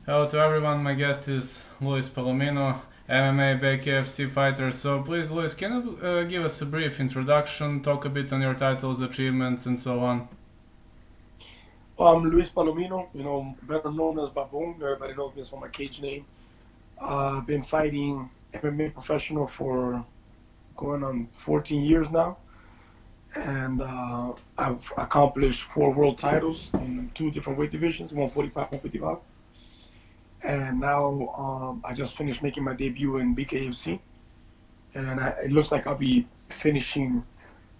Hello to everyone, my guest is Luis Palomino, MMA BKFC fighter. So please, Luis, can you give us a brief introduction, talk a bit on your titles, achievements, and so on? I'm Luis Palomino, better known as Baboon. Everybody knows me for my cage name. I've been fighting MMA professional for going on 14 years now, and I've accomplished 4 world titles in 2 different weight divisions, 145, 155. And now I just finished making my debut in BKFC, and it looks like I'll be finishing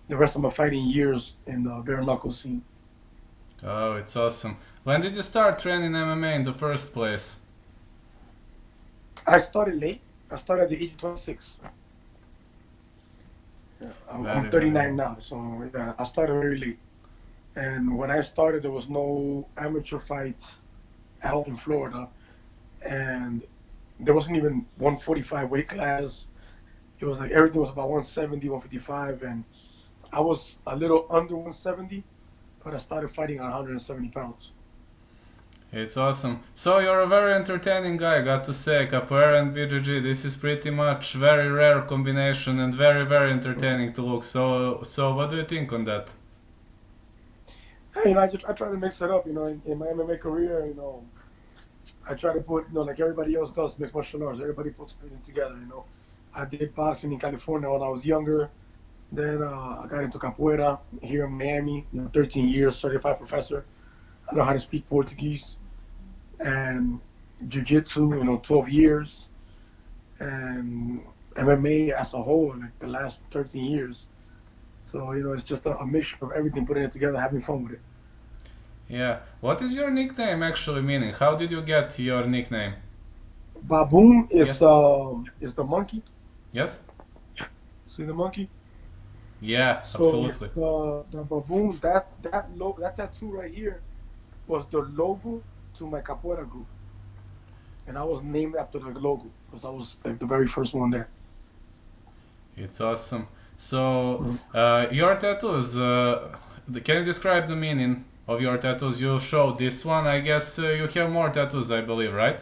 the rest of my fighting years in the bare knuckle scene. Oh, it's awesome. When did you start training MMA in the first place? I started late. I started at the age of 26. Yeah, I'm Very, very 39 well. now, so yeah, I started very late. And when I started, there was no amateur fights out in Florida, and there wasn't even 145 weight class. It was like everything was about 170, 155, and I was a little under 170, but I started fighting at 170 pounds. It's awesome. So you're a very entertaining guy, got to say. Capoeira and BJJ, this is pretty much very rare combination and very, very entertaining to look. So what do you think on that? Hey, I try to mix it up, in my MMA career, I try to put, like everybody else does, mixed martial arts. Everybody puts everything together. I did boxing in California when I was younger. Then I got into capoeira here in Miami. 13 years, certified professor. I know how to speak Portuguese and jiu-jitsu. 12 years, and MMA as a whole, like the last 13 years. So it's just a mixture of everything, putting it together, having fun with it. Yeah. What is your nickname actually meaning? How did you get your nickname? Baboon Yes. is the monkey. Yes? See the monkey? Yeah, So absolutely. the baboon, that tattoo right here was the logo to my capoeira group, and I was named after the logo because I was like the very first one there. It's awesome. So, Mhm. your tattoos, can you describe the meaning of your tattoos? You showed this one. I guess you have more tattoos, I believe, right?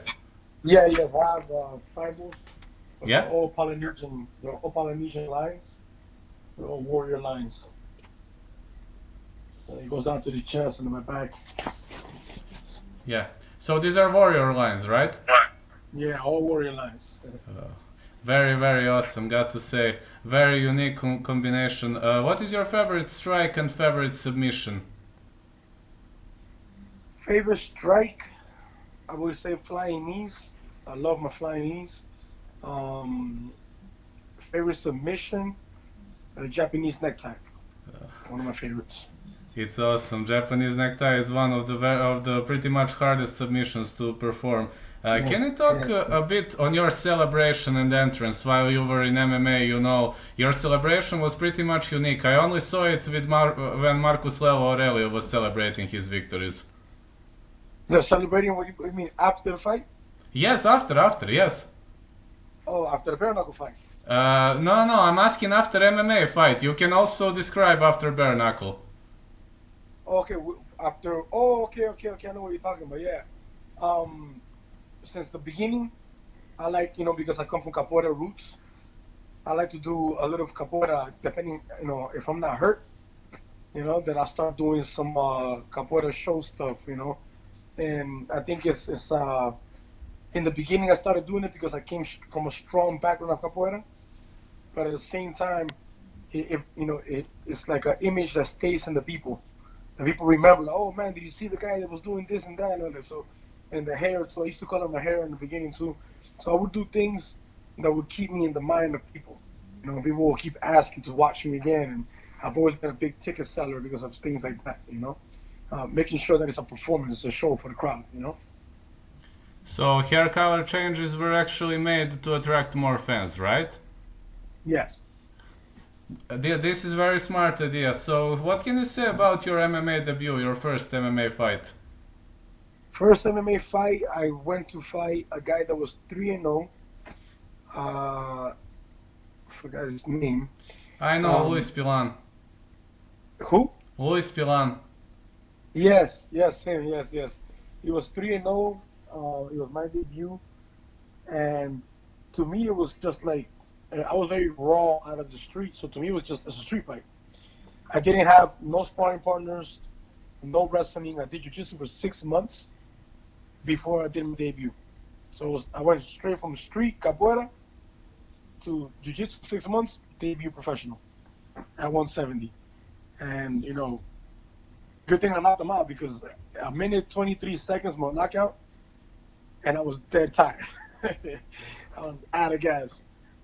Yeah, yeah, I have tribals, but Yeah? they're all Polynesian lines. They're all warrior lines. It goes down to the chest and to my back. Yeah. So these are warrior lines, right? Yeah, all warrior lines. Uh, Very, very awesome, got to say. Very unique combination. What is your favorite strike and favorite submission? Favorite strike, I would say flying knees. I love my flying knees. Um, Favorite submission, Japanese necktie. One of my favorites. It's awesome. Japanese necktie is one of the pretty much hardest submissions to perform. Yeah, Can you talk yeah. a bit on your celebration and entrance while you were in MMA? You know, your celebration was pretty much unique. I only saw it with when Marcus Lelo Aurelio was celebrating his victories. They're celebrating what you mean after the fight? Yes, after, yes. Oh, after the bare knuckle fight. No, no, I'm asking after MMA fight. You can also describe after bare knuckle. Oh, okay, after. Oh, okay, okay, okay. I know what you're talking about. Yeah. Um, since the beginning, I like because I come from capoeira roots. I like to do a little capoeira, depending if I'm not hurt. Then I start doing some capoeira show stuff. And I think it's in the beginning I started doing it because I came from a strong background of capoeira, but at the same time, it's like an image that stays in the people. And people remember, like, oh man, did you see the guy that was doing this and that? And the hair. So I used to color my hair in the beginning too. So I would do things that would keep me in the mind of people. People will keep asking to watch me again, and I've always been a big ticket seller because of things like that. Making sure that it's a performance, it's a show for the crowd. So hair color changes were actually made to attract more fans, right? Yes. This is very smart idea. So what can you say about your MMA debut, your first MMA fight? First MMA fight, I went to fight a guy that was 3-0. I forgot his name. I know Luis Um, Pilan. who? Luis Pilan. Yes, yes, him. Yes, yes. He was 3-0. It was my debut, and to me, it was just like I was very raw out of the street. So to me, it was just a street fight. I didn't have no sparring partners, no wrestling. I did jiu-jitsu for 6 months before I did my debut. So I went straight from street capoeira to jiu-jitsu 6 months, debut professional at 170. And good thing I knocked him out because a minute 23 seconds more knockout, and I was dead tired. I was out of gas.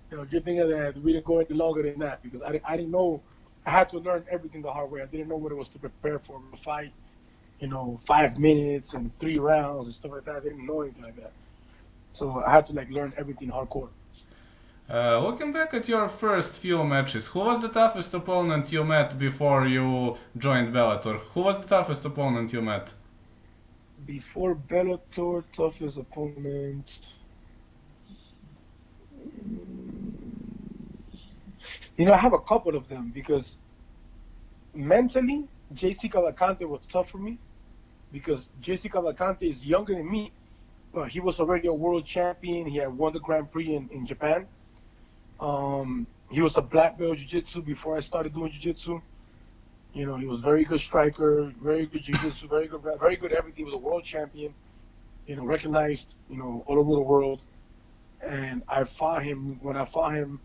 Good thing that we didn't go any longer than that because I didn't know. I had to learn everything the hard way. I didn't know what it was to prepare for a fight. 5 minutes and 3 rounds and stuff like that. I didn't know anything like that. So I had to learn everything hardcore. Looking back at your first few matches, who was the toughest opponent you met before you joined Bellator? Who was the toughest opponent you met? Before Bellator, toughest opponent. I have a couple of them because mentally, JC Cavalcante was tough for me because JC Cavalcante is younger than me, but he was already a world champion. He had won the Grand Prix in Japan. He was a black belt jiu-jitsu before I started doing jiu-jitsu. He was very good striker, very good jiu-jitsu, very good everything. He was a world champion, recognized, all over the world. And I fought him. When I fought him,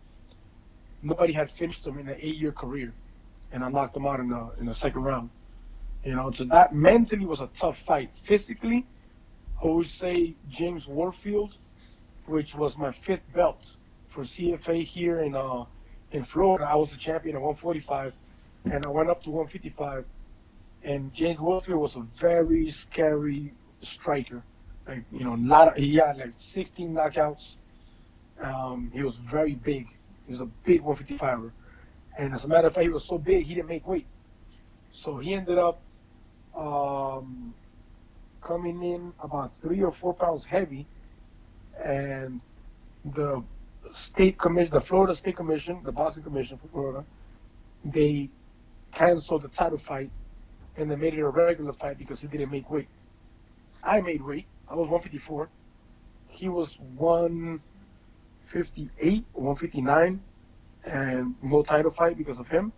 nobody had finished him in an 8-year career, and I knocked him out in the second round. So that mentally was a tough fight. Physically, I would say James Warfield, which was my 5th belt for CFA here in Florida. I was the champion at 145, and I went up to 155. And James Warfield was a very scary striker. He had 16 knockouts. He was very big. He was a big 155er. And as a matter of fact, he was so big, he didn't make weight. So he ended up coming in about 3 or 4 pounds heavy. And the state commission, the Florida State Commission, the boxing commission for Florida, they canceled the title fight and they made it a regular fight because he didn't make weight. I made weight. I was 154. He was 158, 159, and no title fight because of him.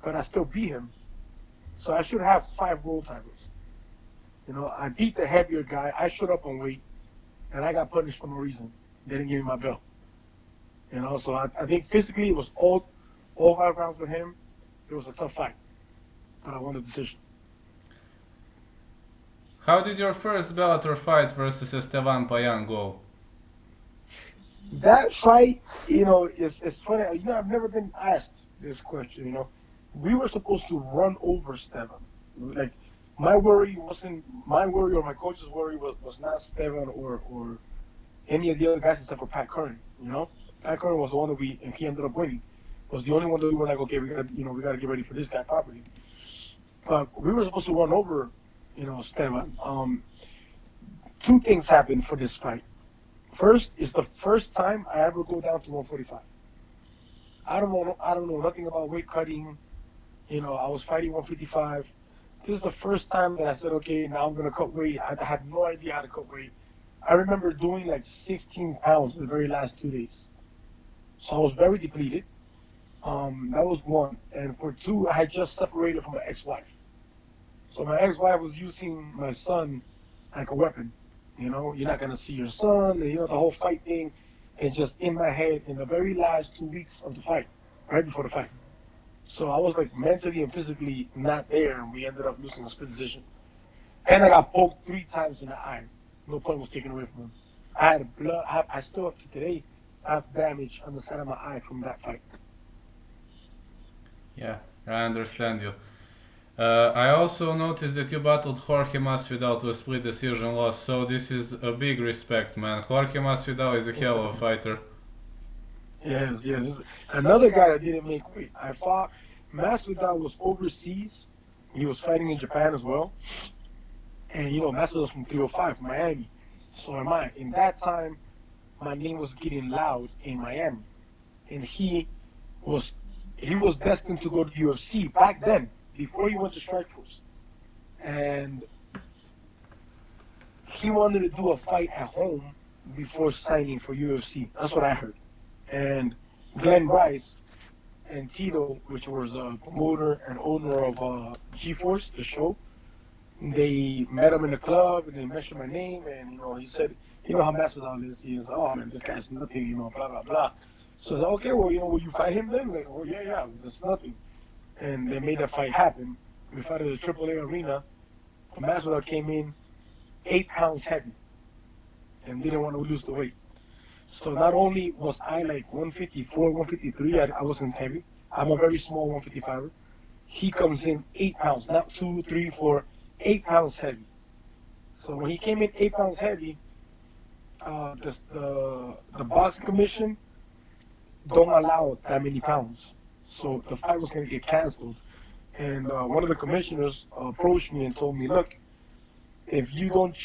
But I still beat him. So I should have 5 world titles. I beat the heavier guy. I showed up on weight, and I got punished for no reason. They didn't give me my belt. So I think physically it was all 5 rounds with him. It was a tough fight, but I won the decision. How did your first Bellator fight versus Esteban Payan go? That fight, is funny. I've never been asked this question. We were supposed to run over Esteban. My worry or my coach's worry was not Esteban or any of the other guys except for Pat Curran. Pat Curran was the one and he ended up winning. Was the only one that we were like, okay, we got to get ready for this guy properly. But we were supposed to run over, Esteban. 2 things happened for this fight. First, it's the first time I ever go down to 145. I don't know nothing about weight cutting. I was fighting 155. This is the first time that I said, okay, now I'm gonna cut weight. I had no idea how to cut weight. I remember doing 16 pounds the very last 2 days. So I was very depleted. That was 1. And for 2, I had just separated from my ex-wife. So my ex-wife was using my son like a weapon. You're not going to see your son, and, the whole fight thing. And just in my head, in the very last 2 weeks of the fight, right before the fight. So I was mentally and physically not there, and we ended up losing a split decision. And I got poked 3 times in the eye. No point was taken away from him. I had blood. I still up to today have damage on the side of my eye from that fight. Yeah, I understand you. I also noticed that you battled Jorge Masvidal to a split decision loss, so this is a big respect, man. Jorge Masvidal is a hell of a fighter. Yes. Another guy that didn't make weight. I fought. Masvidal was overseas. He was fighting in Japan as well. And, Masvidal's from 305, from Miami. So am I. In that time, my name was getting loud in Miami. And he was destined to go to UFC back then, before he went to Strikeforce. And he wanted to do a fight at home before signing for UFC. That's what I heard. And Glenn Rice and Tito, which was a promoter and owner of G-Force, the show, they met him in the club and they mentioned my name. And, he said, how Masvidal is. He was, oh, man, this guy's nothing, blah, blah, blah. So I said, okay, well, will you fight him then? Like, well, yeah, there's nothing. And they made that fight happen. We fought at the AAA arena. Masvidal came in 8 pounds heavy and didn't want to lose the weight. So not only was I like 154, 153, I wasn't heavy. I'm a very small 155er. He comes in 8 pounds, not 2, 3, 4, 8 pounds heavy. So when he came in 8 pounds heavy, the boxing commission don't allow that many pounds. So the fight was going to get canceled. And one of the commissioners approached me and told me, look, if you don't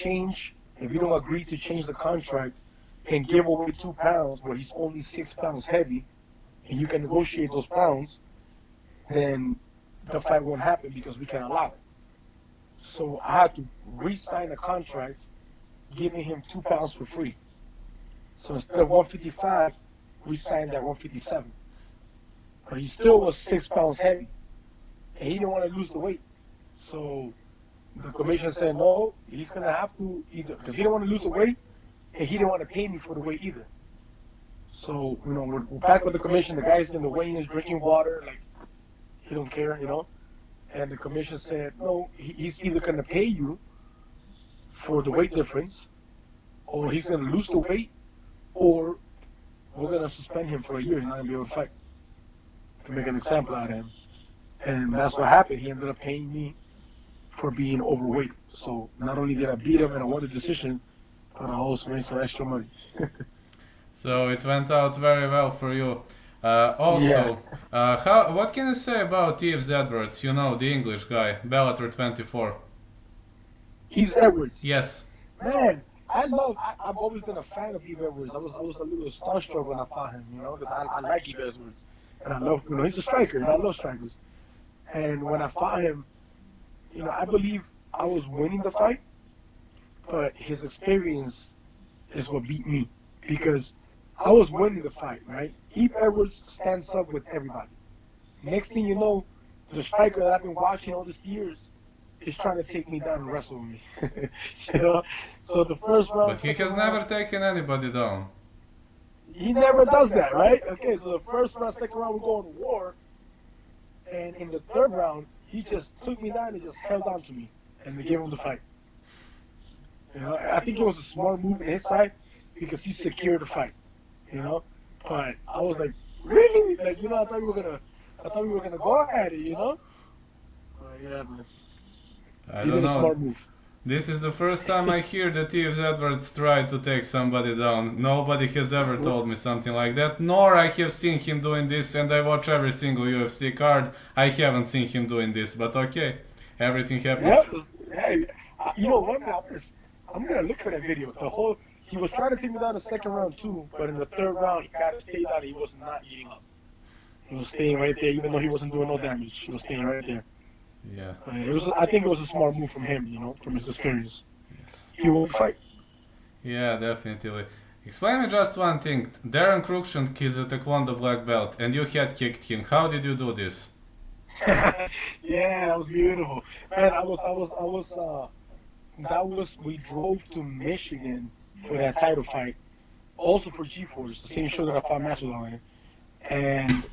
agree to change the contract and give away 2 pounds where he's only 6 pounds heavy, and you can negotiate those pounds, then the fight won't happen because we can't allow it. So I had to re-sign a contract giving him 2 pounds for free. So instead of 155, we signed at 157. But he still was 6 pounds heavy. And he didn't want to lose the weight. So the commission said, no, he's going to have to either, because he didn't want to lose the weight, and he didn't want to pay me for the weight either. So, we're back with the commission. The guy's in the weigh-in is drinking water, like, he don't care, And the commission said, no, he's either going to pay you for the weight difference, or he's going to lose the weight, or we're going to suspend him for a year. He's not going to be able to fight, to make an example out of him. And that's what happened. He ended up paying me for being overweight. So not only did I beat him and I won the decision, but I also made some extra money. So it went out very well for you. What can you say about Yves Edwards? The English guy, Bellator 24. Yves Edwards? Yes. Man, I've always been a fan of Yves Edwards. I was a little starstruck when I fought him, because I like Yves Edwards. And I love, he's a striker, and I love strikers. And when I fought him, I believe I was winning the fight, but his experience is what beat me, because I was winning the fight, right? Yves Edwards stands up with everybody. Next thing you know, the striker that I've been watching all these years is trying to take me down and wrestle with me. So the first round. But he has never taken anybody down. He never does that, right? Okay, so the first round, second round, we're going to war. And in the third round, he just took me down and just held on to me. And they gave him the fight. I think it was a smart move on his side because he secured the fight. But I was like, really? Like, I thought we were gonna go at it, But yeah, man. I He don't did a know. smart move. This is the first time I hear that Yves Edwards tried to take somebody down. Nobody has ever told me something like that, nor I have seen him doing this, and I watch every single UFC card. I haven't seen him doing this, but okay, everything happens. Yeah, hey, one day I'm gonna look for that video. He was trying to take me down the second round too, but in the third round he got to stay down. He was not eating up. He was staying right there, even though he wasn't doing no damage. He was staying right there. Yeah. I think it was a smart move from him, from his experience. Yes. He will fight. Yeah, definitely. Explain me just one thing. Daron Cruickshank is a Taekwondo black belt, and you head kicked him. How did you do this? Yeah, that was beautiful. Man, we drove to Michigan for that title fight, also for G-Force, the same show that I fought Masvidal in. And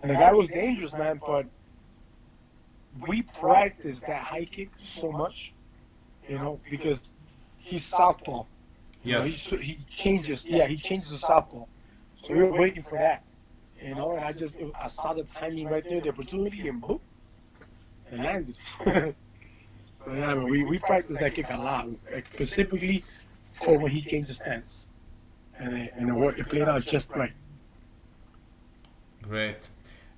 the guy was dangerous, man, but we practiced that high kick so much, because he's southpaw. Yes. He changes the southpaw. So we were waiting for that, and I saw the timing right there, the opportunity, and boom, it landed. But yeah, we practiced that kick a lot, specifically for when he changed his stance, and it played out just right. Great.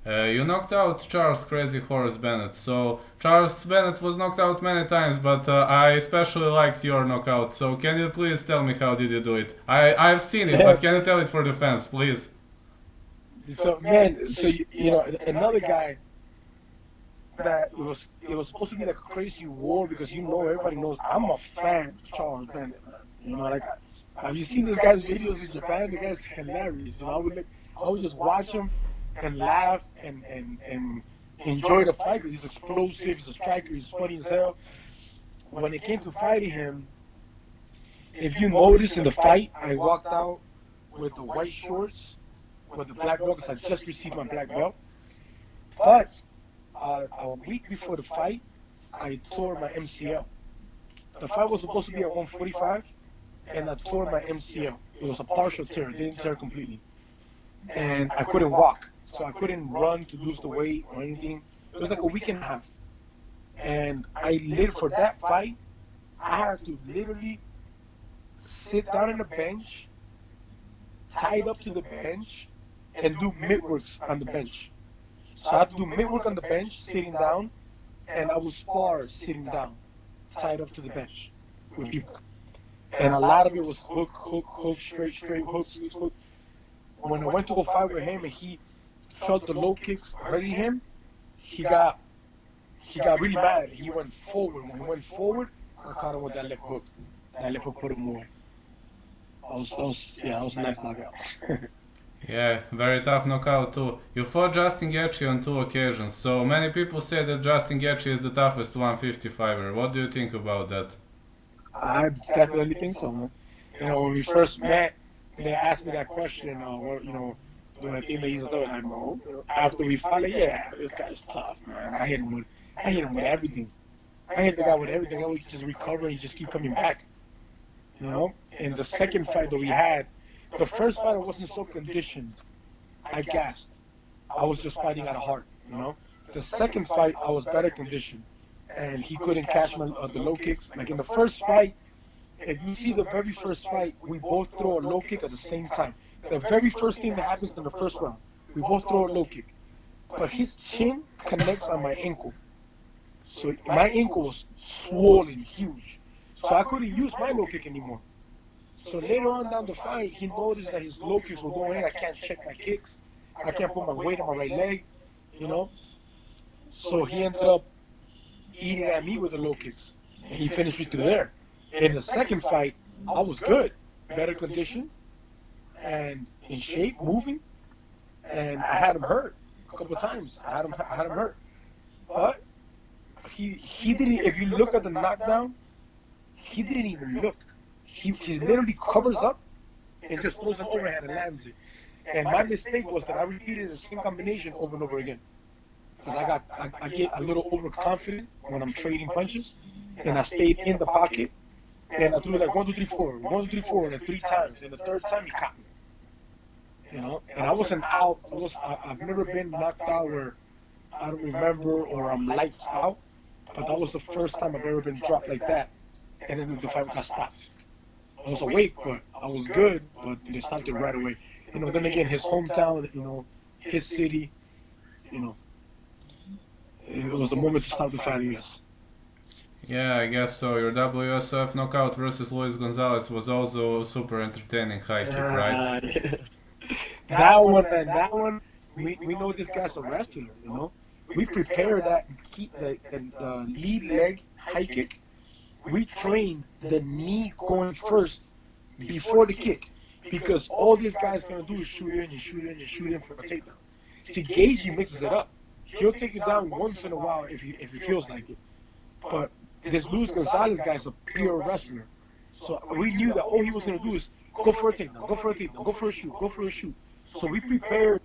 You knocked out Charles Crazy Horse Bennett. So Charles Bennett was knocked out many times, but I especially liked your knockout. So can you please tell me how did you do it? I've seen it, but can you tell it for the fans, please? So man, another guy that it was supposed to be like a crazy war because everybody knows I'm a fan of Charles Bennett, man. Like have you seen this guy's videos in Japan? The guy's hilarious. I would just watch him and laugh and enjoy the fight because he's explosive, he's a striker, he's funny as hell. When it came to fighting him, if you notice in the fight, I walked out with the white shorts, with the black belt because I just received my black belt. But a week before the fight, I tore my MCL. The fight was supposed to be at 145, and I tore my MCL. It was a partial tear, it didn't tear completely. And I couldn't walk, so I couldn't run to lose the weight or anything. It was like a week and a half. And for that fight, I had to literally sit down on the bench, tied up to the bench, and do mid works on the bench. So I had to do mid work on the bench, sitting down, and I would spar sitting down, tied up to the bench with people. And a lot of it was hook, hook, hook, straight, hook, hook. When I went to go fight with him and he felt the low kicks hurting him, he got really mad. He went forward. When he went forward, I caught him with that left hook. That left hook put him away. That was a nice knockout. Yeah, very tough knockout too. You fought Justin Gaethje on 2 occasions, so many people say that Justin Gaethje is the toughest 155er. What do you think about that? I definitely think so, man. When we first met, they asked me that question, do I think that he's a third? I know. After we fought, yeah, this guy's tough, man. I hit him with everything. I hit the guy with everything. I would just recover and just keep coming back. And the second fight that we had, the first fight I wasn't so conditioned. I gassed. I was just fighting out of heart, The second fight I was better conditioned, and he couldn't catch the low kicks. Like in the first fight, if you see the very first fight, we both throw a low kick at the same time. The very first thing that happens in the first round, we both throw a low kick. But his chin connects on my ankle. So my ankle was swollen, huge. So I couldn't use my low kick anymore. So later on down the fight, he noticed that his low kicks were going in. I can't check my kicks. I can't put my weight on my right leg, So he ended up eating at me with the low kicks. And he finished me through there. In the second fight, I was good, better condition, and in shape, moving, and I had him hurt a couple of times. I had him hurt, but he didn't. If you look at the knockdown, he didn't even look. He literally covers up and just throws an overhand and lands it. And my mistake was that I repeated the same combination over and over again. Because I get a little overconfident when I'm trading punches, and I stayed in the pocket, and I threw like 1, 2, 3, 4, 1, 2, 3, 4, and 3 times. And the third time he caught me. And I wasn't out. I've never been knocked out where I don't remember or I'm lights out, but that was the first time I've ever been dropped like that. And then the fight got stopped. I was awake, but I was good, but they stopped it right away. Then again, his hometown, his city, it was the moment to stop the fight, I guess. Yeah, I guess so. Your WSOF knockout versus Luis Gonzalez was also super entertaining high kick, right? That one, we know this guy's a wrestler, We prepared that the lead leg high kick. We trained the knee going first before the kick, because all this guy's gonna do is shoot in and shoot in and shoot in for a takedown. See, Gaethje mixes it up. He'll take you down once in a while if he feels like it. But this Luis Gonzalez guy's a pure wrestler. So we knew that all he was gonna do is go for a takedown, go for a takedown, go for a shoot, go for a shoot. So we prepared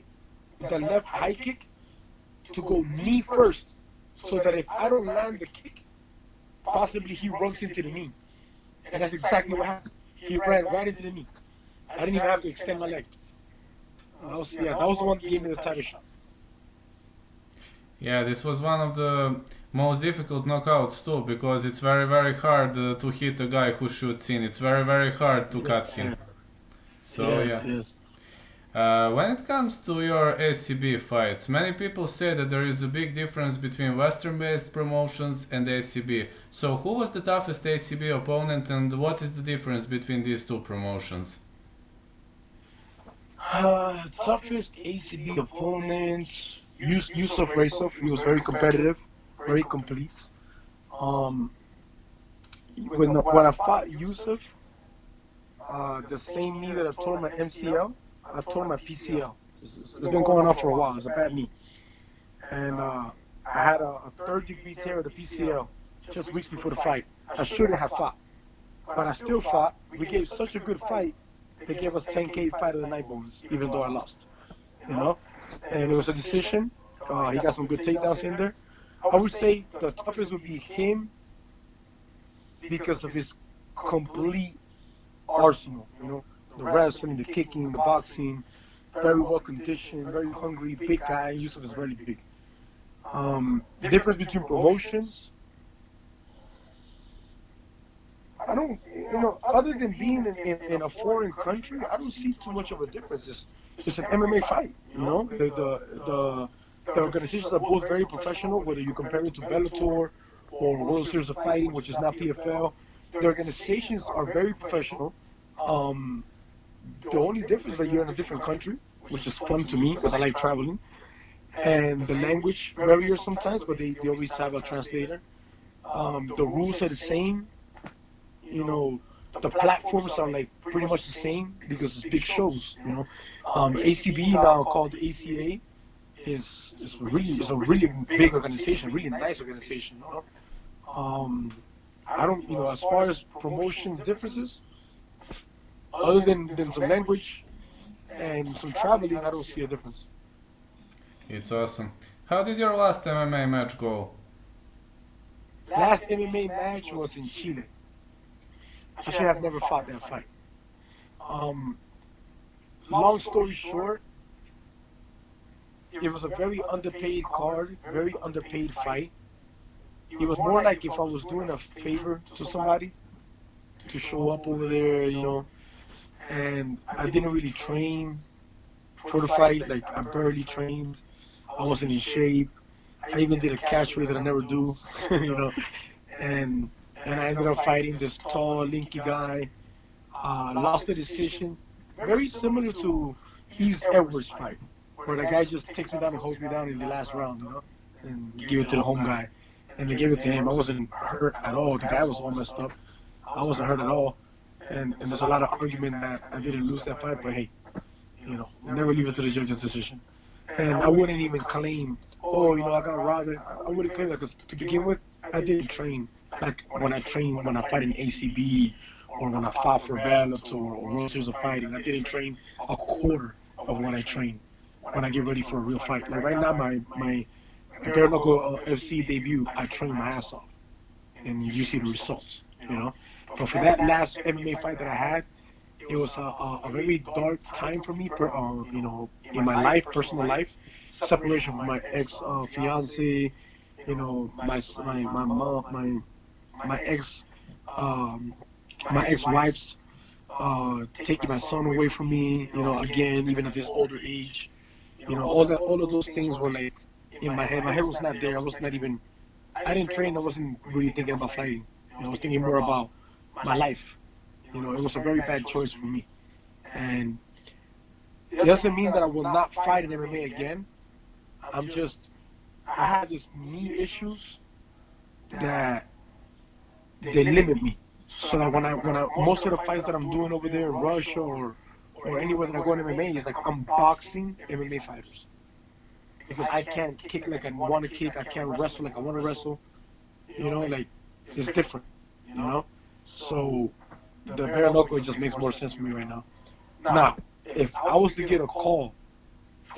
the left high kick to go knee first, so that if I don't land the kick, possibly he runs into the knee. And that's exactly what happened. He ran right into the knee. I didn't even have to extend my leg. That was the one that gave me the title shot. Yeah, this was one of the most difficult knockouts too, because it's very, very hard to hit a guy who shoots in. It's very, very hard to cut him. So yes. When it comes to your ACB fights, many people say that there is a big difference between Western-based promotions and ACB. So who was the toughest ACB opponent, and what is the difference between these two promotions? Toughest ACB opponent, Yusuf Raisov. He was very competitive. very complete. Um, when I fought Yusuf, the same knee that I tore my MCL, I tore my PCL. It's been going on for a while. It's a bad knee, and I had a third-degree tear of the PCL just weeks before the fight. I shouldn't have fought, but I still fought. We gave such a good fight. They gave us 10K fight of the night bonus, even though I lost. You know, and it was a decision. He got some good takedowns in there. I would say the toughest would be him because of his complete arsenal. You know, the wrestling, the kicking, the boxing. Very well conditioned, very hungry, big guy. Yusuf is really big. Difference between promotions. I don't, other than being in a foreign country, I don't see too much of a difference. It's an MMA fight, you know. The organizations are both very professional, whether you compare it to Bellator or World Series of Fighting, which is not PFL. The organizations are very professional. Um, the only difference is that you're in a different country, which is fun to me because I like traveling. And the language barrier sometimes, but they always have a translator. The rules are the same. You know, the platforms are like pretty much the same because it's big shows. You know, ACB now called ACA is a really big organization, really nice organization. You know? I don't, as far as promotion differences, other than some language and some traveling, I don't see a difference. It's awesome. How did your last MMA match go? Last MMA match was in Chile. I should have never fought that fight. Um, Long story short, it was a very underpaid card, very underpaid fight. It was more like if I was doing a favor to somebody to show up over there, and I didn't really train for the fight. Like, I barely trained. I wasn't in shape. I even did a catch weight that I never do, you know, and and I ended up fighting this tall, lanky guy. Lost the decision, very similar to Eve's Edwards fight, where the guy just takes me down and holds me down in the last round, and give it to the home guy. And they gave it to him. I wasn't hurt at all. The guy was all messed up. I wasn't hurt at all. And there's a lot of argument that I didn't lose that fight, but hey, never leave it to the judge's decision. And I wouldn't even claim, oh, I got robbed. I wouldn't claim that because to begin with, I didn't train like when I fight in ACB or when I fought for Bellator or World Series of Fighting. I didn't train a quarter of what I train when I get ready for a real fight. Like right now, my bare knuckle FC debut, I trained my ass off, and you see the results. But for that last MMA fight that I had, it was a very dark time for me, in my life, personal life. Separation from my ex fiance, my mom, my ex, um, my ex-wife's taking my son away from me. Again, even at this older age, all of those things were like in my head. My head was not there. I was not even. I didn't train. I wasn't really thinking about fighting. I was thinking more about my life. It was a very bad choice for me. And it doesn't mean that I will not fight in MMA again. I had these knee issues that they limit me. So that when I most of the fights that I'm doing over there in Russia or anywhere that I go in MMA is like I'm boxing MMA fighters. Because I can't kick like I want to kick. I can't wrestle like I want to wrestle. Like it's different. So the bare knuckle just makes more sense for me right now. Now, if I was to get a call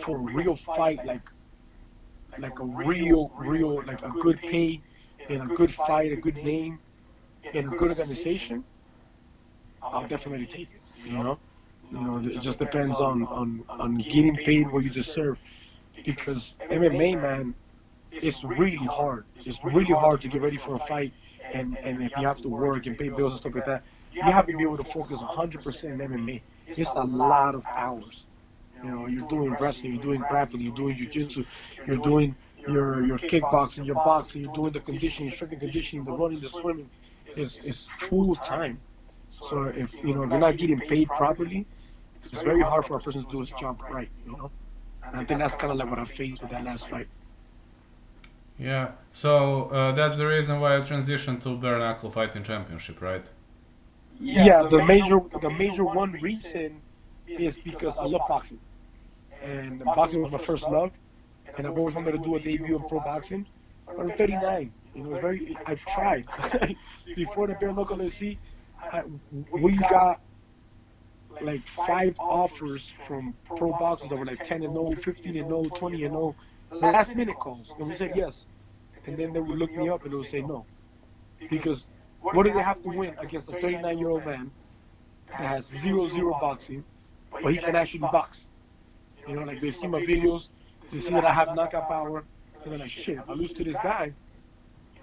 for a real fight, like a real, like a good pay and a good fight, a good name, and a good organization, I'll definitely take it. It just depends on getting paid what you deserve. Because MMA, man, it's really hard. It's really hard to get ready for a fight, and if you have to work and pay bills and stuff like that, you have to be able to focus 100% in MMA. It's a lot of hours. You're doing wrestling, you're doing grappling, you're doing jiu-jitsu, you're doing your kickboxing, your boxing, you're doing the conditioning, strength and conditioning, the running, the swimming. It's full time. So if you're not getting paid properly, it's very hard for a person to do his job right. And I think that's kind of like what I faced with that last fight. Yeah. So that's the reason why I transitioned to bare knuckle fighting championship, right? Yeah, the major one reason is because I love boxing, and boxing was my first love, and I've always wanted to do a debut in pro boxing. But I'm 39. It's very. I've tried before the bare knuckle. Let's see, we got like 5 offers from pro boxers that were like 10-0, 15-0, 20-0, last minute calls, and we said yes. And then they would look me up and they would say no, because what do they have to win against a 39-year-old man that has 0-0 boxing, but he can actually box? Like they see my videos, they see that I have knockout power, and they're like, shit, if I lose to this guy,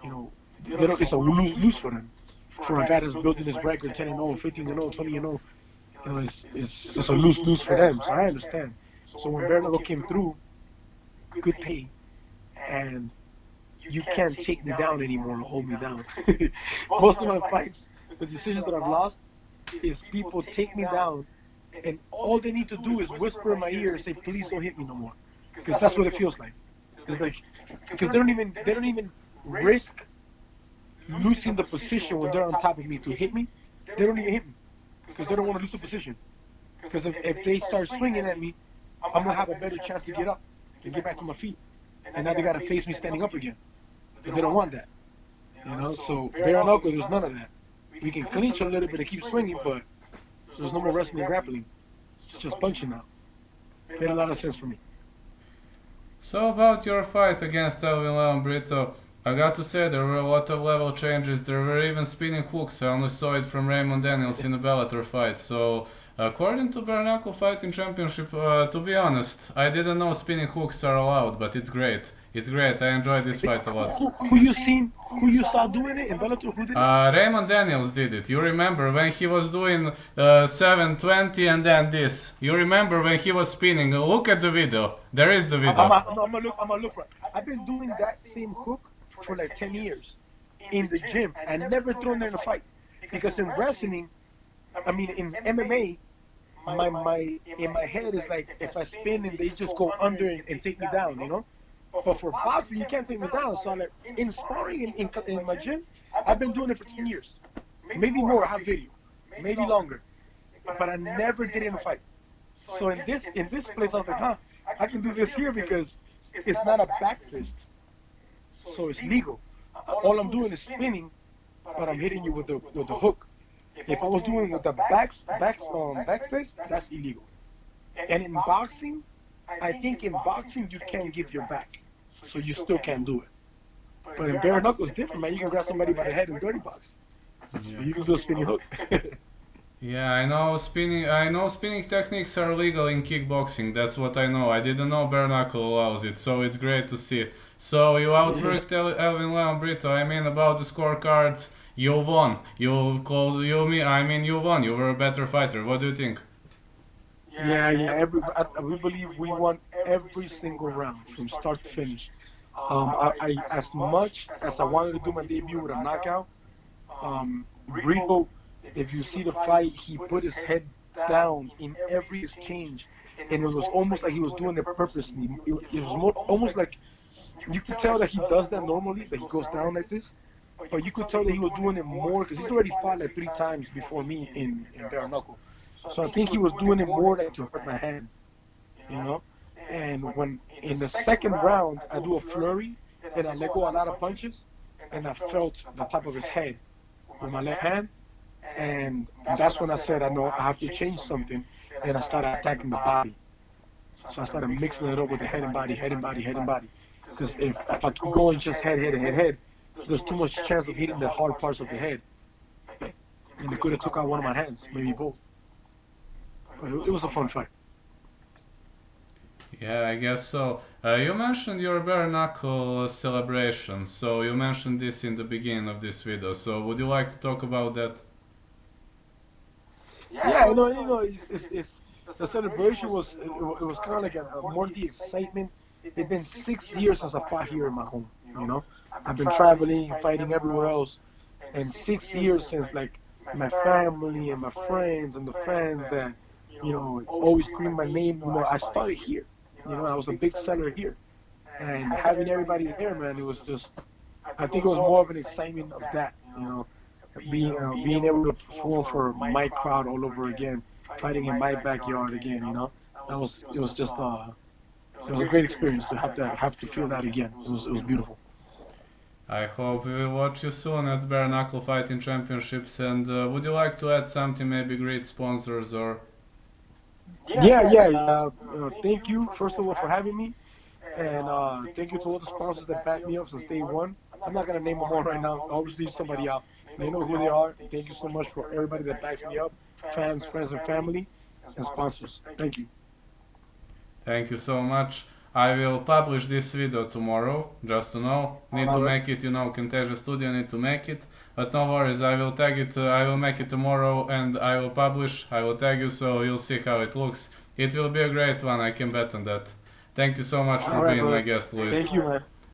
it's a lose for them. For a guy that's building his record 10-0, 15-0, 20-0, it's a lose for them. So I understand. So when bare knuckle came through, good pay, and you can't take me down anymore or hold me down. Most of my fights, the decisions that I've lost, is people take me down, and all they need to do is whisper in my ear and say, "Please don't hit me no more," because that's what it feels like. It's like because they don't even risk losing the position when they're on top of me to hit me. They don't even hit me because they don't want to lose the position. Because if they start swinging at me, I'm gonna have a better chance to get up and get back to my feet. And now they gotta face me standing up again. But they don't want that. So bare knuckle, there's none of that. We can clinch a little bit and keep swinging, but there's no more wrestling and grappling. It's just punching now. Made a lot of sense for me. So about your fight against Elvin Leon Brito, I got to say there were a lot of level changes. There were even spinning hooks. I only saw it from Raymond Daniels in a Bellator fight. So according to Bare Knuckle Fighting Championship, to be honest, I didn't know spinning hooks are allowed, but it's great. It's great. I enjoyed this fight a lot. Who you saw doing it in Bellator? Who did it? Raymond Daniels did it. You remember when he was doing 720 and then this. You remember when he was spinning. Look at the video. There is the video. I'm gonna look for it. I've been doing that same hook for like 10 years in the gym. I never thrown there in a fight because in wrestling, in MMA, my in my head is like if I spin and they just go under and take me down. But for boxing, you can't take me down. So like in sparring in my gym, I've been doing it for 10 years, maybe more. I have video, maybe longer, but I never did it in a fight. So in this place, I was like, I can do this here because it's not a back fist, so it's legal. All I'm doing is spinning, but I'm hitting you with the hook. If I was doing with the back fist, that's illegal. And in boxing, I think in boxing you can't give your back, so you still can't do it. But in bare knuckle it's different, man. You can grab somebody by the head in dirty box, so you can do a spinning hook. Yeah, I know spinning. I know spinning techniques are legal in kickboxing. That's what I know. I didn't know bare knuckle allows it, so it's great to see. So you outworked Elvin Leon Brito. I mean, about the scorecards, you won. You won. You were a better fighter. What do you think? Yeah. We believe we won every single round from start to finish. As much as I wanted to do my debut with a knockout, Brito, if you see the fight, he put his head down in every exchange, and it was almost like he was doing it purposely. It was almost like you could tell that he does that normally, that he goes down like this, but you could tell that he was doing it more because he's already fought like 3 times before me in bare knuckle. So I think he was doing it more like to hurt my hand, you know. And when in the second round I do a flurry and I let go a lot of punches, and I felt the top of his head with my left hand, and that's when I said I know I have to change something, and I started attacking the body. So I started mixing it up with the head and body, head and body, head and body. Because if I keep going just head, there's too much chance of hitting the hard parts of the head, and it could have took out one of my hands, maybe both. But it was a fun fight. Yeah, I guess so. You mentioned your bare knuckle celebration. So you mentioned this in the beginning of this video. So would you like to talk about that? Yeah, it's the celebration was kind of like more the excitement. It's been 6 years since I fought here in my home. I've been traveling, fighting everywhere else, and 6 years since like my family and my friends and the fans that always scream my name. I started here. I was a big seller here, and having everybody there, man, it was just. I think it was more of an excitement of that, being able to perform for my crowd all over again, fighting in my backyard again. It was just it was a great experience to have to feel that again. It was beautiful. I hope we will watch you soon at Bare Knuckle Fighting Championships. And would you like to add something, maybe great sponsors or? Yeah. Thank you first of all for having me, and thank you to all the sponsors that backed me up since day one. I'm not gonna name them all right now. I'll just leave somebody out. They know who they are. Thank you so much for everybody that backs me up, fans, friends, and family, and sponsors. Thank you. Thank you so much. I will publish this video tomorrow, just to know. Need to make it, Contagious Studio need to make it. But no worries, I will tag it, I will make it tomorrow and I will publish, I will tag you so you'll see how it looks. It will be a great one, I can bet on that. Thank you so much for being my guest, Luis. Thank you, man.